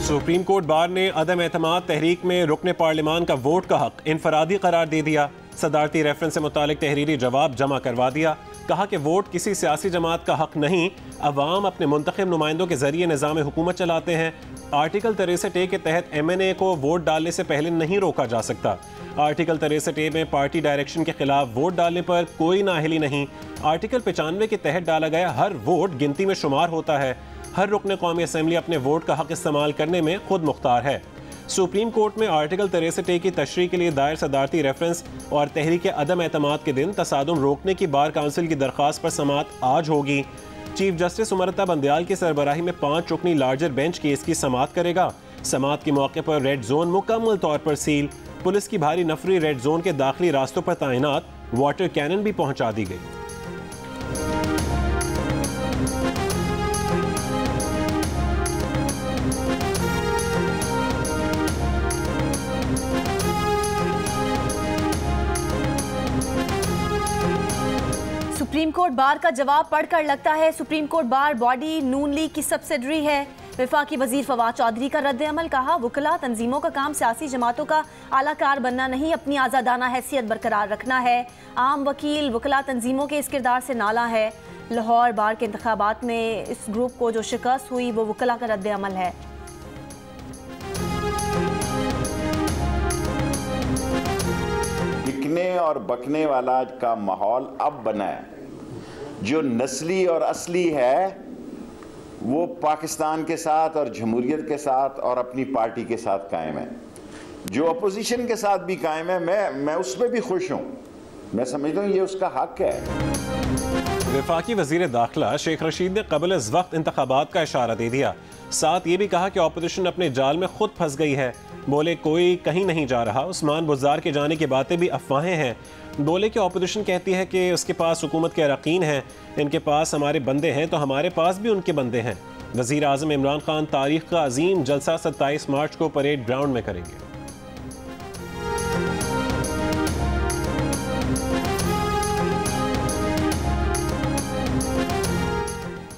Supreme court bar ने अदम एतमाद तहरीक में रुकने पार्लिमान का वोट का हक इनफरादी करार दे दिया। सदारती रेफरेंस से मुतालिक तहरीरी जवाब जमा करवा दिया। कहा कि वोट किसी सियासी जमात का हक नहीं, अवाम अपने मुंतखब नुमाइंदों के जरिए निज़ाम हुकूमत चलाते हैं। आर्टिकल 63A के तहत MNA को वोट डालने से पहले नहीं रोका जा सकता। आर्टिकल 63A में पार्टी डायरेक्शन के खिलाफ वोट डालने पर कोई नाअहली नहीं। आर्टिकल 95 के तहत डाला गया हर वोट गिनती में शुमार होता है। हर रुकने कौमी असम्बली अपने वोट का हक इस्तेमाल करने में खुद मुख्तार है। सुप्रीम कोर्ट में आर्टिकल 63A की तशरीह के लिए दायर सदारती रेफरेंस और तहरीक अदम एतमाद के दिन तसादुम रोकने की बार काउंसिल की दरख्वास्त पर समाअत आज होगी। चीफ जस्टिस उमरता बंदयाल की सरबराही में 5 रुकनी लार्जर बेंच केस की समाअत करेगा। समाअत के मौके पर रेड जोन मुकम्मल तौर पर सील। पुलिस की भारी नफरी रेड जोन के दाखिली रास्तों पर तैनात। वाटर कैनन भी पहुंचा दी गई। सुप्रीम कोर्ट बार का जवाब पढ़कर लगता है सुप्रीम कोर्ट बार बॉडी नून लीग की सब्सिडरी है। वफाकी वजीर फवाद चौधरी का रद्द अमल। कहा वकला तंजीमों का काम सियासी जमातों का आलाकार बनना नहीं, अपनी आज़ादाना हैसियत बरकरार रखना है। आम वकील वकला तंजीमों के इस किरदार से नाला है। लाहौर बार के इंतखाबात में इस ग्रुप को जो शिकस्त हुई वो वकला का रद्द अमल है। बिकने और बकने वाला का माहौल अब बना है। जो नस्ली और असली है वो पाकिस्तान के साथ और जमहूरियत के साथ और अपनी पार्टी के साथ कायम है। जो अपोजिशन के साथ भी कायम है, मैं उसमें भी खुश हूँ। मैं समझता हूँ ये उसका हक है। वफाकी वजीर दाखिला शेख रशीद ने कबल अज़ वक्त इंतखाबात का इशारा दे दिया। साथ ये भी कहा कि अपोजिशन अपने जाल में खुद फंस गई है। बोले कोई कहीं नहीं जा रहा। उस्मान बुज़दार के जाने की बातें भी अफवाहें हैं। बोले कि अपोजिशन कहती है कि उसके पास हुकूमत के अरकान हैं, इनके पास हमारे बंदे हैं तो हमारे पास भी उनके बंदे हैं। वज़ीर आज़म इमरान खान तारीख का अजीम जलसा 27 मार्च को परेड ग्राउंड में करेंगे।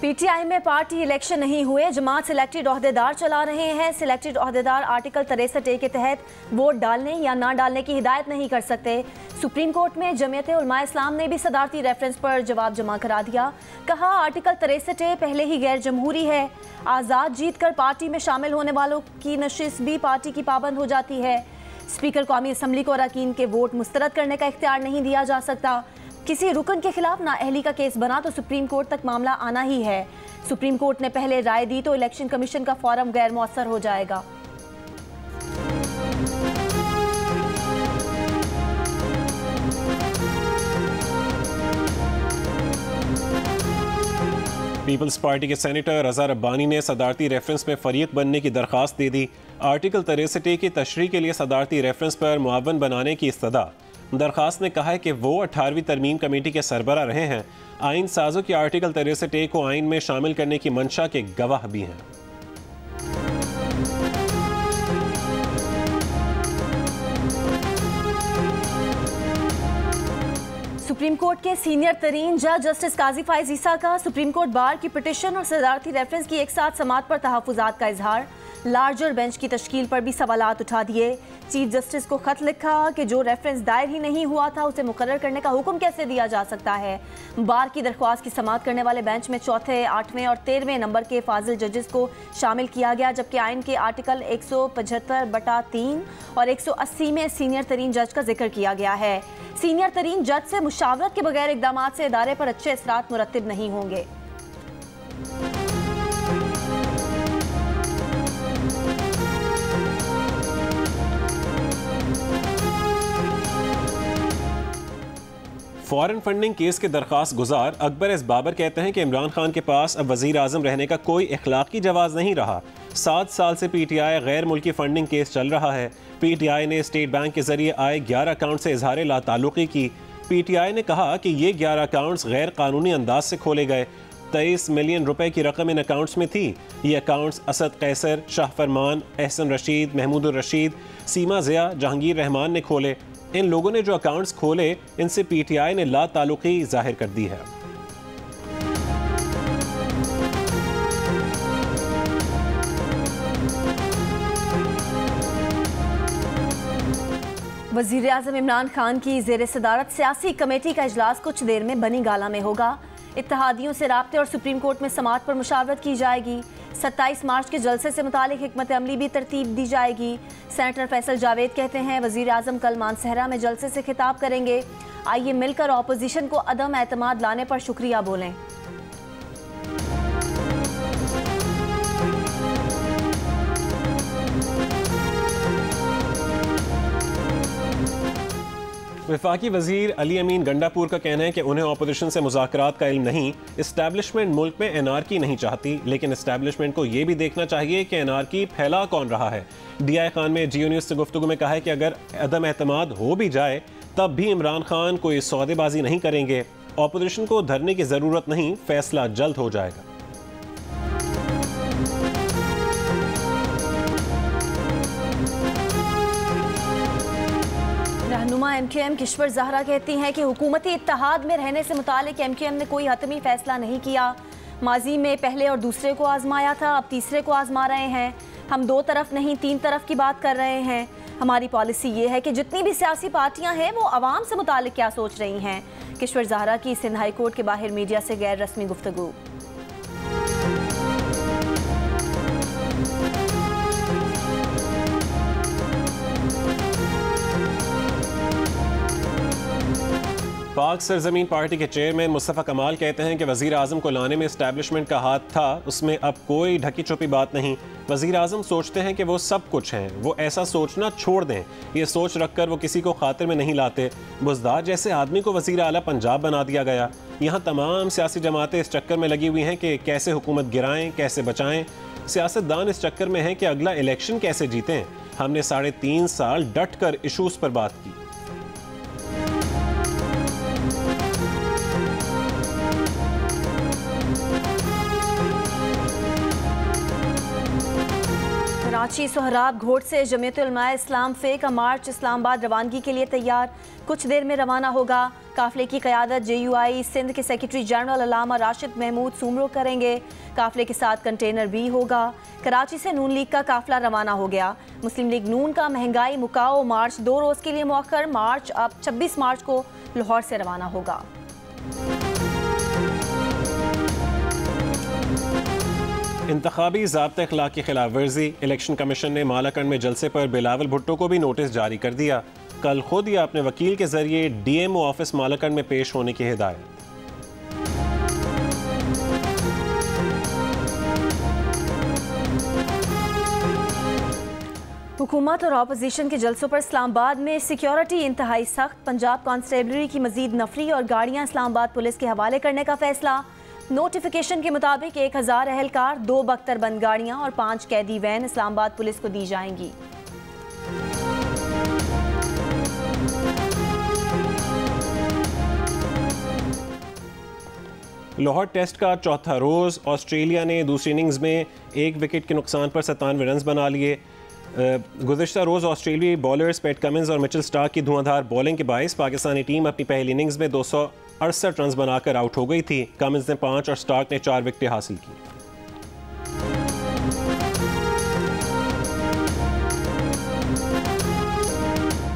पीटीआई में पार्टी इलेक्शन नहीं हुए, जमात सिलेक्टेड ओहदेदार चला रहे हैं। सिलेक्टेड ओहदेदार आर्टिकल 63A के तहत वोट डालने या ना डालने की हिदायत नहीं कर सकते। सुप्रीम कोर्ट में जमीयत उलमा इस्लाम ने भी सदारती रेफरेंस पर जवाब जमा करा दिया। कहा आर्टिकल 63A पहले ही गैर जमहूरी है। आज़ाद जीत कर पार्टी में शामिल होने वालों की नशिस्त भी पार्टी की पाबंद हो जाती है। स्पीकर कौमी असम्बली को अरकान के वोट मुस्तरद करने का इख्तियार नहीं दिया जा सकता। किसी रुकन के खिलाफ नाअहली का केस बना तो सुप्रीम कोर्ट तक मामला आना ही है। सुप्रीम कोर्ट ने पहले राय दी तो इलेक्शन कमीशन का फॉरम गैर मौसर हो जाएगा। पीपल्स पार्टी के सेनेटर रज़ा रब्बानी ने सदारती रेफरेंस में फरीक बनने की दरख्वास्त दे दी। आर्टिकल 63A की तशरीह के लिए सदारती रेफरेंस पर मुआवन बनाने की इस्तदा। दरख्वास्त में कहा है कि वो 18वीं तरमीम कमेटी के सरबरा रहे हैं। आइन साजों की आर्टिकल 63A को आइन में शामिल करने की मंशा के गवाह भी हैं। सुप्रीम कोर्ट के सीनियर तरीन जज जस्टिस काजी फाइज ईसा का सुप्रीम कोर्ट बार की पिटिशन और सदारती रेफरेंस की एक साथ समाअत पर तहफ़्फ़ुज़ात का इजहार। लार्जर बेंच की तश्कील पर भी सवालात उठा दिए। चीफ जस्टिस को खत लिखा कि जो रेफरेंस दायर ही नहीं हुआ था उसे मुकर्रर करने का हुक्म कैसे दिया जा सकता है। बार की दरख्वास्त की समाअत करने वाले बेंच में 4थे, 8वें और 13वें नंबर के फाजिल जजेस को शामिल किया गया, जबकि आइन के आर्टिकल 175/3 और 180 में सीनियर तरीन जज का जिक्र किया गया है। सीनियर तरीन जज से मुशावरत के बगैर इक़दामात से इदारे पर अच्छे असरात मुरत्तिब नहीं होंगे। फॉरेन फंडिंग केस के दरख्वास्त गुजार अकबर एस बाबर कहते हैं कि इमरान खान के पास अब वज़ीर आज़म रहने का कोई इखलाकी जवाज़ नहीं रहा। 7 साल से पीटीआई गैर मुल्की फंडिंग केस चल रहा है। पीटीआई ने स्टेट बैंक के जरिए आए 11 अकाउंट से इजहार लाताल्लुकी की। पीटीआई ने कहा कि ये 11 अकाउंट्स गैर कानूनी अंदाज से खोले गए। 23 मिलियन रुपए की रकम इन अकाउंट्स में थी। ये अकाउंट्स असद कैसर, शाह फरमान, एहसन रशीद, महमूद रशीद, सीमा ज़िया, जहांगीर रहमान ने खोले। इन लोगों ने जो अकाउंट्स खोले इनसे पीटीआई ने ला ताल्लुकी जाहिर कर दी है। वज़ीर आज़म इमरान खान की ज़ेर सदारत सियासी कमेटी का इजलास कुछ देर में बनी गाला में होगा। इत्तेहादियों से राब्ते और सुप्रीम कोर्ट में समाअत पर मुशावरत की जाएगी। 27 मार्च के जलसे से मुतालिक हिकमत अमली भी तरतीब दी जाएगी। सेनेटर फैसल जावेद कहते हैं वज़ीर आज़म कल मानसहरा में जलसे से खिताब करेंगे। आइए मिलकर अपोजिशन को अदम एतमाद लाने पर शुक्रिया बोलें। वफाकी वजीर अली अमीन गंडापुर का कहना है कि उन्हें अपोजिशन से मुज़ाकरात का इल्म नहीं। इस्टेब्लिशमेंट मुल्क में एनआरकी नहीं चाहती, लेकिन इस्टेब्लिशमेंट को यह भी देखना चाहिए कि एनआरकी फैला कौन रहा है। DI खान में जियो न्यूज़ से गुफ्तगू में कहा है कि अगर अदम एतमाद हो भी जाए तब भी इमरान खान कोई सौदेबाजी नहीं करेंगे। अपोजिशन को धरने की ज़रूरत नहीं, फैसला जल्द हो जाएगा। रहनुमा MQM किश्वर ज़हरा कहती हैं कि हुकूमती इत्तेहाद में रहने से मुतालिक MQM ने कोई हतमी फैसला नहीं किया। माजी में पहले और दूसरे को आजमाया था, अब तीसरे को आजमा रहे हैं। हम दो तरफ नहीं 3 तरफ की बात कर रहे हैं। हमारी पॉलिसी ये है कि जितनी भी सियासी पार्टियां हैं वो अवाम से मुतालिक क्या सोच रही हैं। किश्वर ज़हरा की सिंध हाई कोर्ट के बाहर मीडिया से गैर रस्मी गुफ्तगू। पाक सरजमीन पार्टी के चेयरमैन मुस्तफ़ा कमाल कहते हैं कि वज़ीर आज़म को लाने में इस्टेब्लिशमेंट का हाथ था, उसमें अब कोई ढकी छुपी बात नहीं। वज़ीर आज़म सोचते हैं कि वो सब कुछ हैं, वो ऐसा सोचना छोड़ दें। ये सोच रखकर वो किसी को खातिर में नहीं लाते। बुज़दार जैसे आदमी को वज़ीर आला पंजाब बना दिया गया। यहाँ तमाम सियासी जमातें इस चक्कर में लगी हुई हैं कि कैसे हुकूमत गिराएं, कैसे बचाएं। सियासतदान इस चक्कर में हैं कि अगला इलेक्शन कैसे जीतें। हमने 3.5 साल डट कर इशूज़ पर बात की। कराची सोहराब घोट से जमीयत उलमा इस्लाम फे का मार्च इस्लामाबाद रवानगी के लिए तैयार, कुछ देर में रवाना होगा। काफिले की क़यादत JUI सिंध के सेक्रेटरी जनरल अल्लामा राशिद महमूद सुमरो करेंगे। काफिले के साथ कंटेनर भी होगा। कराची से नून लीग का काफिला रवाना हो गया। मुस्लिम लीग नून का महंगाई मुकाओ मार्च 2 रोज़ के लिए मौखर। मार्च अब 26 मार्च को लाहौर से रवाना होगा। इंतखाबी ज़ाब्ते अखलाक की खिलाफ वर्जी। इलेक्शन कमीशन ने मालाकंड में जलसे पर बिलावल भुट्टो को भी नोटिस जारी कर दिया। कल खुद या अपने वकील के जरिए DMO ऑफिस मालाकंड में पेश होने की हिदायत। हुकूमत और अपोजिशन के जलसों पर इस्लामाबाद में सिक्योरिटी इंतहाई सख्त। पंजाब कांस्टेबलरी की मजीद नफरी और गाड़ियां इस्लामाबाद पुलिस के हवाले करने का फैसला। नोटिफिकेशन के मुताबिक 1000 एहलकार, 2 बख्तरबंद गाड़ियां और 5 कैदी वैन इस्लामाबाद पुलिस को दी जाएंगी। लाहौर टेस्ट का चौथा रोज़। ऑस्ट्रेलिया ने दूसरी इनिंग्स में 1 विकेट के नुकसान पर 97 रन बना लिए। गुज़िश्ता रोज़ ऑस्ट्रेलियाई बॉलर्स पैट कमिंस और मिचेल स्टार्क की धुआंधार बॉलिंग के बायस पाकिस्तानी टीम अपनी पहली इनिंग्स में 268 रन बनाकर आउट हो गई थी। कमिंस ने 5 और स्टार्क ने 4 विकेटें हासिल की।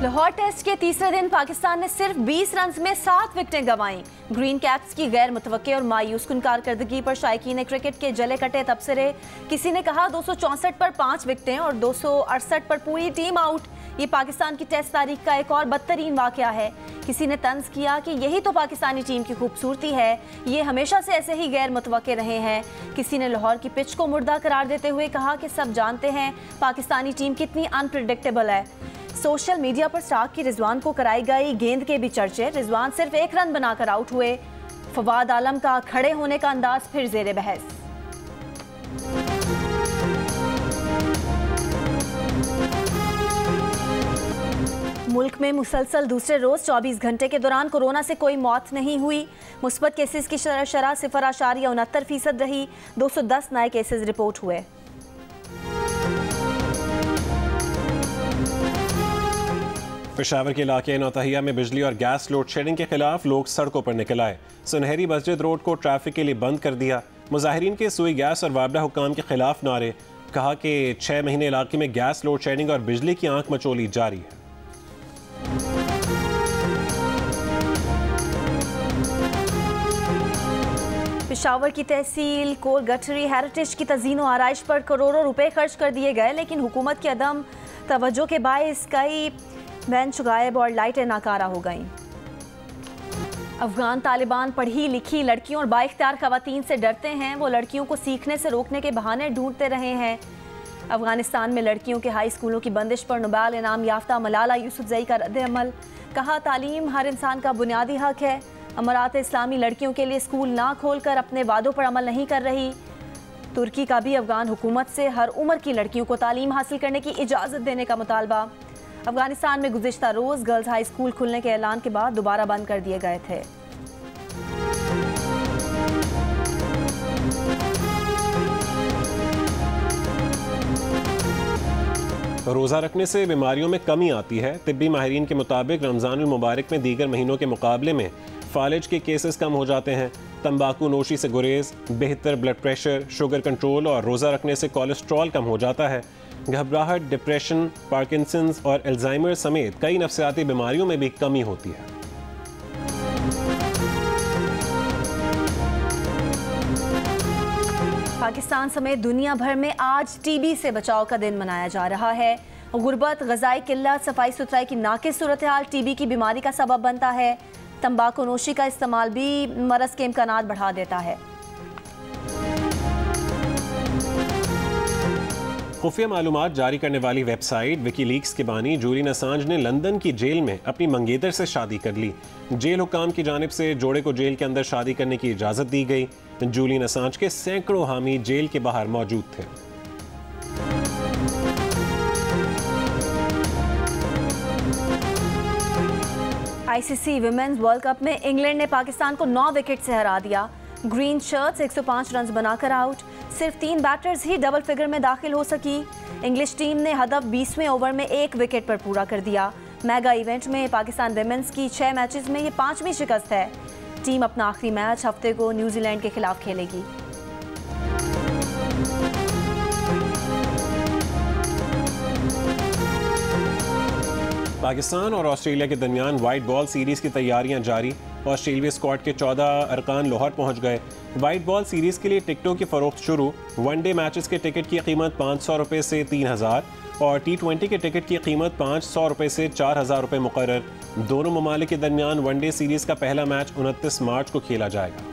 लाहौर टेस्ट के तीसरे दिन पाकिस्तान ने सिर्फ 20 रन में 7 विकेटें गंवाईं। ग्रीन कैप्स की गैर मुतवक्के और मायूस कुन कारकर्दगी पर शायकीन क्रिकेट के जले कटे तबसरे। किसी ने कहा 264 पर 5 विकेटें और 268 पर पूरी टीम आउट। ये पाकिस्तान की टेस्ट तारीख का एक और बदतरीन वाकया है। किसी ने तंज किया कि यही तो पाकिस्तानी टीम की खूबसूरती है, ये हमेशा से ऐसे ही गैर मुतवक्के रहे हैं। किसी ने लाहौर की पिच को मुर्दा करार देते हुए कहा कि सब जानते हैं पाकिस्तानी टीम कितनी अनप्रिडिक्टेबल है। सोशल मीडिया पर स्टार्क की रिजवान को कराई गई गेंद के भी चर्चे। रिजवान सिर्फ 1 रन बनाकर आउट हुए। फवाद आलम का खड़े होने का अंदाज फिर जेरे बहस। मुल्क में मुसलसल दूसरे रोज 24 घंटे के दौरान कोरोना से कोई मौत नहीं हुई। मुस्बत केसेस की शरह 0.69% रही। 210 नए केसेस रिपोर्ट हुए। पेशावर के इलाके नौतहिया में बिजली और गैस लोड शेडिंग के खिलाफ लोग सड़कों पर निकल आए। सुनहरी मस्जिद रोड को ट्रैफिक के लिए बंद कर दिया। मुजाहिरीन के सुई गैस और वाबड़ा हुकाम के खिलाफ नारे। कहा कि 6 महीने इलाके में गैस लोड शेडिंग और बिजली की आंख मचोली जारी है। पेशावर की तहसील कोल गठरी हेरिटेज की तज़ीन व आराइश पर करोड़ों रुपए खर्च कर दिए गए, लेकिन हुकूमत के अदम तवज्जो के बायस कई बेंच गायब और लाइटें नाकारा हो गईं। अफगान तालिबान पढ़ी लिखी लड़कियों और बाइख्तियार खवातीन से डरते हैं। वो लड़कियों को सीखने से रोकने के बहाने ढूंढते रहे हैं। अफगानिस्तान में लड़कियों के हाई स्कूलों की बंदिश पर नोबेल इनाम याफ्ता मलाला यूसुफजई का रद्द-ए-अमल। कहा, तालीम हर इंसान का बुनियादी हक है। अमारात इस्लामी लड़कियों के लिए स्कूल ना खोलकर अपने वादों पर अमल नहीं कर रही। तुर्की का भी अफगान हुकूमत से हर उम्र की लड़कियों को तालीम हासिल करने की इजाज़त देने का मुतालबा। अफगानिस्तान में गुज़िश्ता रोज़ गर्ल्स हाई स्कूल खुलने के ऐलान के बाद दोबारा बंद कर दिए गए थे। रोज़ा रखने से बीमारियों में कमी आती है। तिब्बी माहिरीन के मुताबिक रमज़ानुल मुबारक में दीगर महीनों के मुकाबले में फालिज के केसेस कम हो जाते हैं। तंबाकू नोशी से गुरेज, बेहतर ब्लड प्रेशर, शुगर कंट्रोल और रोज़ा रखने से कोलेस्ट्रॉल कम हो जाता है। घबराहट, डिप्रेशन, पार्किंसंस और अल्जाइमर समेत कई नफ्सियाती बीमारियों में भी कमी होती है। पाकिस्तान समेत दुनिया भर में आज टीबी से बचाव का दिन मनाया जा रहा है। गुर्बत, ग़ज़ाई किल्लत, सफाई सुथराई की नाक़िस सूरत हाल टीबी की बीमारी का सबब बनता है। तंबाकू नोशी का इस्तेमाल भी मरज़ के इम्कानात बढ़ा देता है। खुफिया मालूमात जारी करने वाली वेबसाइट विकीलीक्स के बानी जूलियन असांज ने लंदन की जेल में अपनी मंगेतर से शादी कर ली। जेल हुक्काम की जानिब से जोड़े को जेल के अंदर शादी करने की इजाज़त दी गई। जूलियन असांज के सैकड़ों हामी जेल के बाहर मौजूद थे। आईसीसी विमेंस वर्ल्ड कप में इंग्लैंड ने पाकिस्तान को 9 विकेट से हरा दिया। ग्रीन शर्ट्स 105 रन बनाकर आउट। सिर्फ 3 बैटर्स ही डबल फिगर में दाखिल हो सकी। इंग्लिश टीम ने हदफ 20वें ओवर में 1 विकेट पर पूरा कर दिया। मेगा इवेंट में पाकिस्तान विमेंस की 6 मैचेस में ये 5वीं शिकस्त है। टीम अपना आखिरी मैच हफ्ते को न्यूजीलैंड के खिलाफ खेलेगी। पाकिस्तान और ऑस्ट्रेलिया के दरमियान वाइट बॉल सीरीज़ की तैयारियां जारी। ऑस्ट्रेलिया स्क्वाड के 14 अरकान लाहौर पहुंच गए। वाइट बॉल सीरीज़ के लिए टिकटों की फ़रोख्त शुरू। वनडे मैचेस के टिकट की कीमत 500 रुपये से 3000 और T20 के टिकट की कीमत 500 रुपये से 4000 रुपये मुकर्रर। दोनों ममालिक के दरमियान वनडे सीरीज़ का पहला मैच 29 मार्च को खेला जाएगा।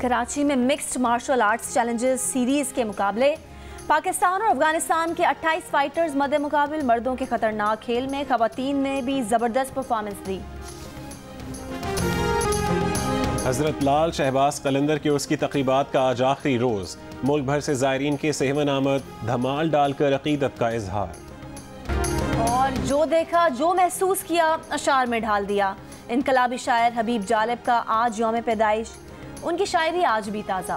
कराची में mixed martial arts challenges series के मुकाबले। पाकिस्तान और अफगानिस्तान के 28 फाइटर्स मद्दे मुकाबिल। मर्दों के खतरनाक खेल में खवातीन ने भी जबरदस्त परफॉर्मेंस दी। हजरत लाल शहबाज कलंदर के उसकी तकरीबात का आज आखिरी रोज़। मुल्क भर से ज़ायरीन के सेहवन आमद, धमाल डालकर अकीदत का इजहार। और जो देखा जो महसूस किया अशार में ढाल दिया। इनकलाबी शायर हबीब जालिब का आज यौम पैदाइश। उनकी शायरी आज भी ताज़ा।